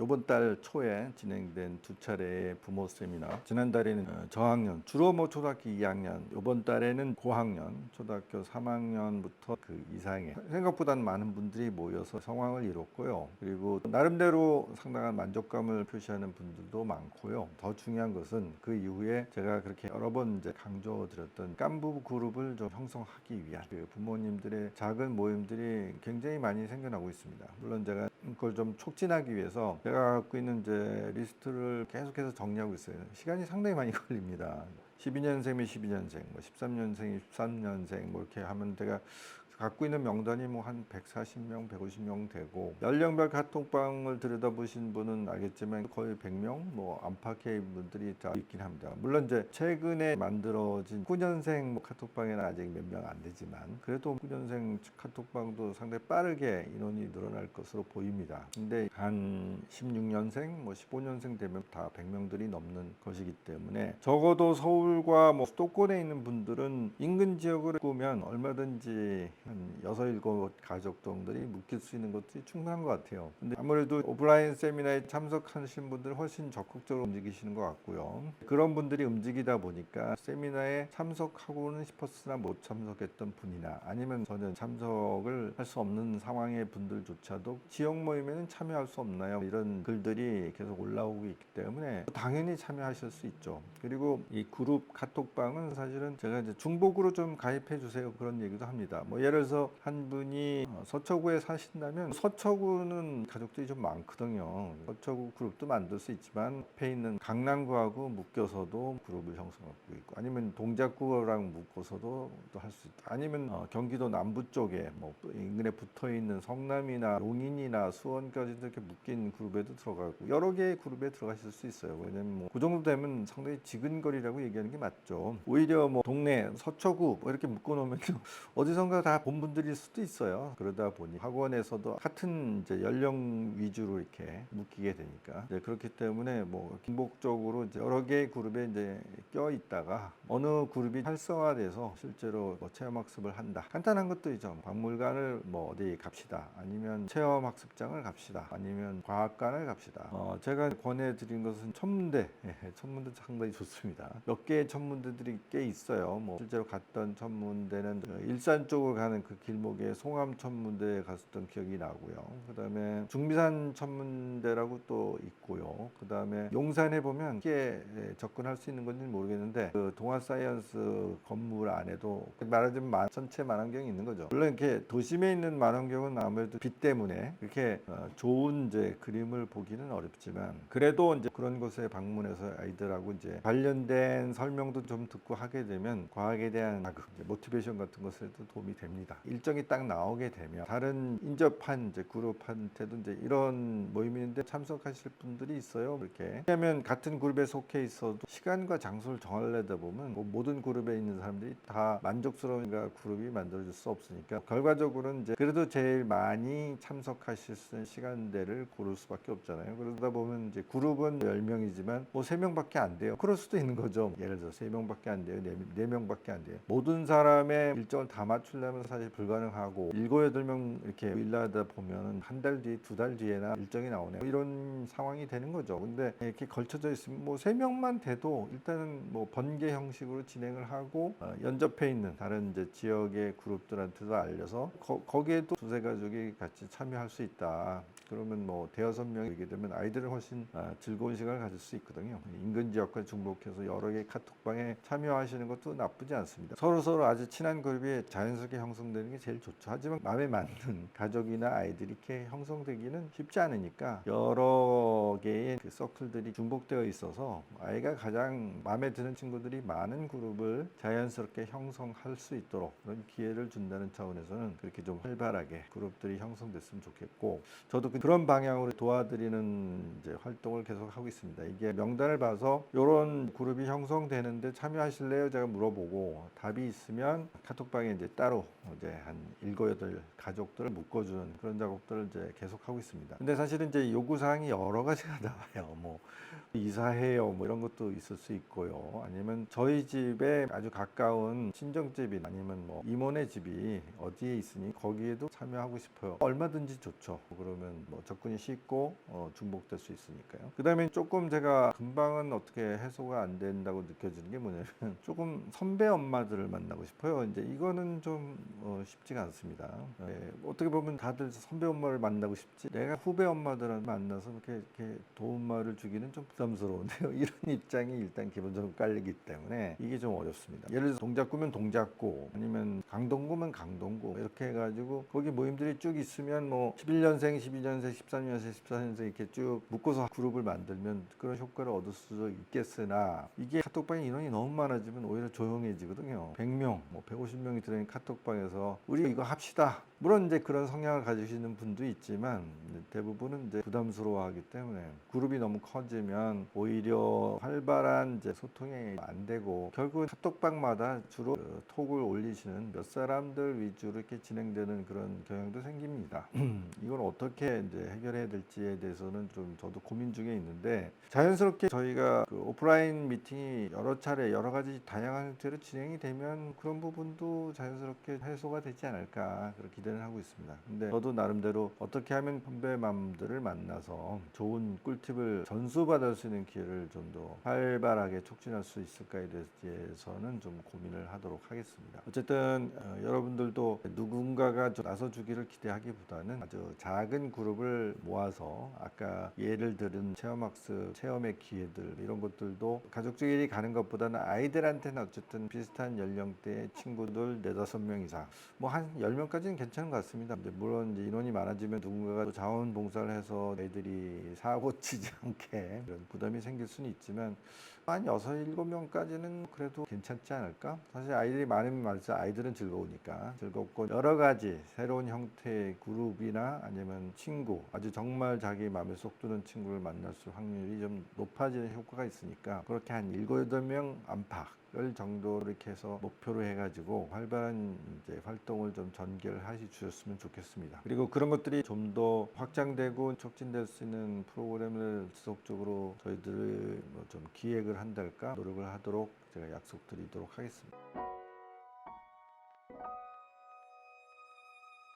이번 달 초에 진행된 두 차례의 부모 세미나, 지난달에는 저학년, 주로 뭐 초등학교 2학년, 이번 달에는 고학년, 초등학교 3학년부터 그 이상의 생각보다는 많은 분들이 모여서 성황을 이뤘고요. 그리고 나름대로 상당한 만족감을 표시하는 분들도 많고요. 더 중요한 것은 그 이후에 제가 그렇게 여러 번 이제 강조드렸던 깐부 그룹을 좀 형성하기 위한 그 부모님들의 작은 모임들이 굉장히 많이 생겨나고 있습니다. 물론 제가 그걸 좀 촉진하기 위해서 제가 갖고 있는 이제 리스트를 계속해서 정리하고 있어요. 시간이 상당히 많이 걸립니다. 12년생이면 12년생, 뭐 13년생이 13년생, 뭐 이렇게 하면 제가 갖고 있는 명단이 뭐 한 140명, 150명 되고, 연령별 카톡방을 들여다보신 분은 알겠지만 거의 100명, 뭐 안팎의 분들이 다 있긴 합니다. 물론 이제 최근에 만들어진 9년생 뭐 카톡방에는 아직 몇 명 안 되지만, 그래도 9년생 카톡방도 상당히 빠르게 인원이 늘어날 것으로 보입니다. 근데 한 16년생, 뭐 15년생 되면 다 100명들이 넘는 것이기 때문에, 적어도 서울과 뭐 수도권에 있는 분들은 인근 지역을 꾸면 얼마든지 한 6, 7 가족들이 묶일 수 있는 것들이 충분한 것 같아요. 근데 아무래도 오프라인 세미나에 참석하신 분들 훨씬 적극적으로 움직이시는 것 같고요. 그런 분들이 움직이다 보니까 세미나에 참석하고는 싶었으나 못 참석했던 분이나, 아니면 저는 참석을 할 수 없는 상황의 분들조차도 지역 모임에는 참여할 수 없나요? 이런 글들이 계속 올라오고 있기 때문에 당연히 참여하실 수 있죠. 그리고 이 그룹 카톡방은 사실은 제가 이제 중복으로 좀 가입해 주세요, 그런 얘기도 합니다. 뭐 예를 들어서 한 분이 서초구에 사신다면, 서초구는 가족들이 좀 많거든요. 서초구 그룹도 만들 수 있지만 앞에 있는 강남구하고 묶여서도 그룹을 형성하고 있고, 아니면 동작구랑 묶어서도 또 할 수 있다. 아니면 경기도 남부 쪽에 뭐 인근에 붙어 있는 성남이나 용인이나 수원까지도 이렇게 묶인 그룹에도 들어가고, 여러 개의 그룹에 들어가실 수 있어요. 왜냐면 뭐 그 정도 되면 상당히 지근거리라고 얘기하는 게 맞죠. 오히려 뭐 동네 서초구 뭐 이렇게 묶어 놓으면 어디선가 다 본 분들일 수도 있어요. 그러다 보니 학원에서도 같은 이제 연령 위주로 이렇게 묶이게 되니까, 이제 그렇기 때문에 뭐 반복적으로 이제 여러 개의 그룹에 이제 껴 있다가 어느 그룹이 활성화돼서 실제로 뭐 체험학습을 한다. 간단한 것도 있죠. 박물관을 뭐 어디 갑시다. 아니면 체험학습장을 갑시다. 아니면 과학관을 갑시다. 제가 권해드린 것은 천문대. 천문대 상당히 좋습니다. 몇 개의 천문대들이 꽤 있어요. 뭐 실제로 갔던 천문대는 일산 쪽으로 가는 그 길목에 송암 천문대에 갔었던 기억이 나고요. 그 다음에 중미산 천문대라고 또 있고요. 그 다음에 용산에 보면 쉽게 접근할 수 있는 건지는 모르겠는데, 그 동아사이언스 건물 안에도 말하자면 전체 만환경이 있는 거죠. 물론 이렇게 도심에 있는 만환경은 아무래도 빛 때문에 그렇게 좋은 이제 그림을 보기는 어렵지만, 그래도 이제 그런 곳에 방문해서 아이들하고 이제 관련된 설명도 좀 듣고 하게 되면 과학에 대한 자극, 모티베이션 같은 것에도 도움이 됩니다. 일정이 딱 나오게 되면 다른 인접한 이제 그룹한테도 이제 이런 모임인데 참석하실 분들이 있어요. 이렇게. 왜냐하면 같은 그룹에 속해 있어도 시간과 장소를 정하려다 보면 뭐 모든 그룹에 있는 사람들이 다 만족스러운 그룹이 만들어질 수 없으니까, 결과적으로는 이제 그래도 제일 많이 참석하실 수 있는 시간대를 고를 수밖에 없잖아요. 그러다 보면 이제 그룹은 10명이지만 뭐 3명밖에 안 돼요. 그럴 수도 있는 거죠. 예를 들어 3명밖에 안 돼요. 4명밖에 안 돼요. 모든 사람의 일정을 다 맞추려면 사실 불가능하고, 7, 8명 이렇게 일하다 보면 한 달 뒤, 2달 뒤에나 일정이 나오네요. 이런 상황이 되는 거죠. 근데 이렇게 걸쳐져 있으면 뭐 3명만 돼도 일단은 뭐 번개 형식으로 진행을 하고, 연접해 있는 다른 이제 지역의 그룹들한테도 알려서 거기에도 두세 가족이 같이 참여할 수 있다. 그러면 뭐 대여섯 명이 되게 되면 아이들은 훨씬 즐거운 시간을 가질 수 있거든요. 인근 지역과 중복해서 여러 개의 카톡방에 참여하시는 것도 나쁘지 않습니다. 서로 아주 친한 그룹이 자연스럽게 형성되는 게 제일 좋죠. 하지만 마음에 맞는 가족이나 아이들이 이렇게 형성되기는 쉽지 않으니까, 여러 개의 그 서클들이 중복되어 있어서 아이가 가장 마음에 드는 친구들이 많은 그룹을 자연스럽게 형성할 수 있도록 그런 기회를 준다는 차원에서는 그렇게 좀 활발하게 그룹들이 형성됐으면 좋겠고, 저도 그런 방향으로 도와드리는 이제 활동을 계속 하고 있습니다. 이게 명단을 봐서 이런 그룹이 형성되는데 참여하실래요? 제가 물어보고 답이 있으면 카톡방에 이제 따로 이제 한 7, 8 가족들을 묶어주는 그런 작업들을 이제 계속 하고 있습니다. 근데 사실은 이제 요구사항이 여러 가지가 나와요. 뭐 이사해요 뭐 이런 것도 있을 수 있고요. 아니면 저희 집에 아주 가까운 친정집이 아니면 뭐 이모네 집이 어디에 있으니 거기에도 참여하고 싶어요. 얼마든지 좋죠. 그러면 뭐 접근이 쉽고 중복될 수 있으니까요. 그 다음에 조금 제가 금방은 어떻게 해소가 안 된다고 느껴지는 게 뭐냐면 조금 선배 엄마들을 만나고 싶어요. 이제 이거는 좀 쉽지가 않습니다. 어떻게 보면 다들 선배 엄마를 만나고 싶지 내가 후배 엄마들을 만나서 이렇게 도움말을 주기는 좀 부담스러운데요. 이런 입장이 일단 기본적으로 깔리기 때문에 이게 좀 어렵습니다. 예를 들어서 동작구면 동작구 아니면 강동구면 강동구 이렇게 해가지고 거기 모임들이 쭉 있으면 뭐 11년생, 12년생, 13년생, 14년생 이렇게 쭉 묶어서 그룹을 만들면 그런 효과를 얻을 수도 있겠으나 이게 카톡방에 인원이 너무 많아지면 오히려 조용해지거든요. 100명, 뭐 150명이 들어있는 카톡방에서 우리 이거 합시다. 물론 이제 그런 성향을 가지시는 분도 있지만 대부분은 이제 부담스러워하기 때문에 그룹이 너무 커지면 오히려 활발한 이제 소통이 안 되고 결국 카톡방마다 주로 톡을 올리시는 몇 사람들 위주로 이렇게 진행되는 그런 경향도 생깁니다. 이걸 어떻게 이제 해결해야 될지에 대해서는 좀 저도 고민 중에 있는데 자연스럽게 저희가 그 오프라인 미팅이 여러 차례 여러 가지 다양한 형태로 진행이 되면 그런 부분도 자연스럽게 해소가 되지 않을까 그렇게 기대를 하고 있습니다. 근데 저도 나름대로 어떻게 하면 선배맘들을 만나서 좋은 꿀팁을 전수받을 수 있는 기회를 좀 더 활발하게 촉진할 수 있을까에 대해서는 좀 고민을 하도록 하겠습니다. 어쨌든 여러분들도 누군가가 좀 나서주기를 기대하기보다는 아주 작은 그룹을 모아서 아까 예를 들은 체험학습, 체험의 기회들 이런 것들도 가족끼리 가는 것보다는 아이들한테는 어쨌든 비슷한 연령대의 친구들 4, 5명 이상 뭐 한 10명까지는 괜찮은 것 같습니다. 물론 이제 인원이 많아지면 누군가가 또 자원봉사를 해서 애들이 사고 치지 않게 그런 부담이 생길 수는 있지만 한 6, 7명까지는 그래도 괜찮지 않을까? 사실 아이들이 많으면 말이죠. 아이들은 즐거우니까 즐겁고 여러 가지 새로운 형태의 그룹이나 아니면 친구 아주 정말 자기 마음에 쏙 드는 친구를 만날 수 확률이 좀 높아지는 효과가 있으니까 그렇게 한 7, 8명 안팎 정도 이렇게 해서 목표로 해가지고 활발한 이제 활동을 좀 전개를 주셨으면 좋겠습니다. 그리고 그런 것들이 좀 더 확장되고 촉진될 수 있는 프로그램을 지속적으로 저희들이 뭐 좀 기획을 한달까 노력을 하도록 제가 약속드리도록 하겠습니다.